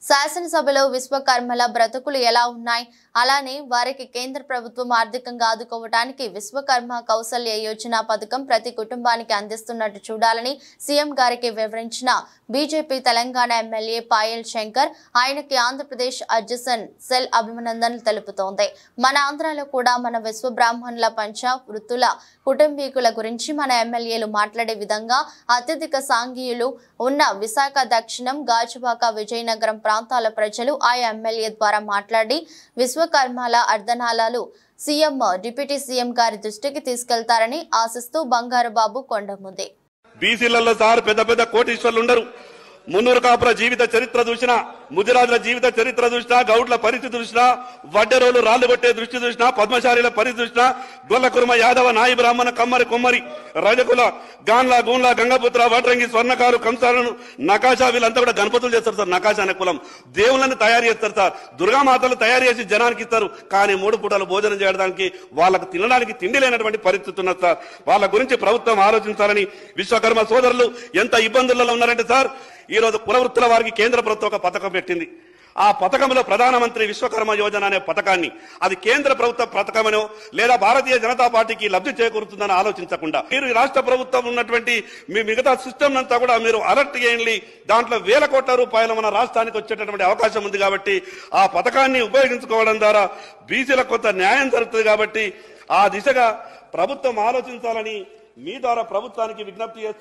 శాసనసభలో విశ్వకర్మల బ్రతుకులు ఎలా ఉన్నాయి, అలానే వారికి కేంద్ర ప్రభుత్వం ఆర్థికంగా ఆదుకోవడానికి విశ్వకర్మ కౌశల్య యోజన పథకం ప్రతి కుటుంబానికి అందిస్తున్నట్టు చూడాలని సీఎం గారికి వివరించిన బీజేపీ తెలంగాణ ఎమ్మెల్యే పాయల్ శంకర్ ఆయనకి ఆంధ్రప్రదేశ్ అడ్జసెంట్ సెల్ అభినందనలు తెలుపుతోంది. మన ఆంధ్రాలో కూడా మన విశ్వబ్రాహ్మణుల పంచ వృత్తుల కుటుంబీకుల గురించి మన ఎమ్మెల్యేలు మాట్లాడే విధంగా అత్యధిక సాంఘీయులు ఉన్న విశాఖ దక్షిణం గాజువాక విజయనగరం ప్రాంతాల ప్రజలు ఆయా ఎమ్మెల్యే ద్వారా మాట్లాడి విశ్వకర్మల అర్ధనాళాలు సీఎం డిప్యూటీ సీఎం గారి దృష్టికి తీసుకెళ్తారని ఆశిస్తూ బంగారు బాబు కొండముంది. బీసీలలో సార్ పెద్ద పెద్ద కోటీశ్వర్లు ఉండరు. మున్నూరు కాపుల జీవిత చరిత్ర చూసినా, ముదిరాజుల జీవిత చరిత్ర చూసినా, గౌడ్ల పరిస్థితి చూసినా, వడ్డెరోలు రాళ్లు కొట్టే దృష్టి చూసినా, పద్మశాలిల పరిస్థితి చూసినా, గొల్ల కుర్మ యాదవ నాయి బ్రాహ్మణ కమ్మరి కుమ్మరి రజకుల గాన్ల గూన్ల గంగపుత్ర వడ్రంగి స్వర్ణకారు కంసాలను నకాశా వీళ్ళంతా కూడా గణపతులు చేస్తారు సార్. నకాశా అనే కులం దేవుళ్ళని తయారు చేస్తారు సార్. దుర్గామాతలు తయారు చేసి జనానికి ఇస్తారు. కానీ 3 పూటలు భోజనం చేయడానికి వాళ్ళకు తినడానికి తిండి లేనటువంటి పరిస్థితి ఉన్నది సార్. వాళ్ళ గురించి ప్రభుత్వం ఆలోచించాలని విశ్వకర్మ సోదరులు ఎంత ఇబ్బందులలో ఉన్నారంటే సార్, ఈ రోజు కులవృత్తుల వారికి కేంద్ర ప్రభుత్వం ఒక పథకం పెట్టింది. ఆ పథకంలో ప్రధానమంత్రి విశ్వకర్మ యోజన అనే పథకాన్ని అది కేంద్ర ప్రభుత్వ పథకమనో లేదా భారతీయ జనతా పార్టీకి లబ్ధి చేకూరుతుందని ఆలోచించకుండా మీరు రాష్ట్ర ప్రభుత్వం ఉన్నటువంటి మీ మిగతా సిస్టమ్ అంతా కూడా మీరు అలర్ట్ చేయండి. దాంట్లో వేల కోట్ల రూపాయలు మన రాష్ట్రానికి వచ్చేటటువంటి అవకాశం ఉంది కాబట్టి ఆ పథకాన్ని ఉపయోగించుకోవడం ద్వారా బీసీలకు కొంత న్యాయం జరుగుతుంది. కాబట్టి ఆ దిశగా ప్రభుత్వం ఆలోచించాలని మీ ద్వారా ప్రభుత్వానికి విజ్ఞప్తి చేస్తారు.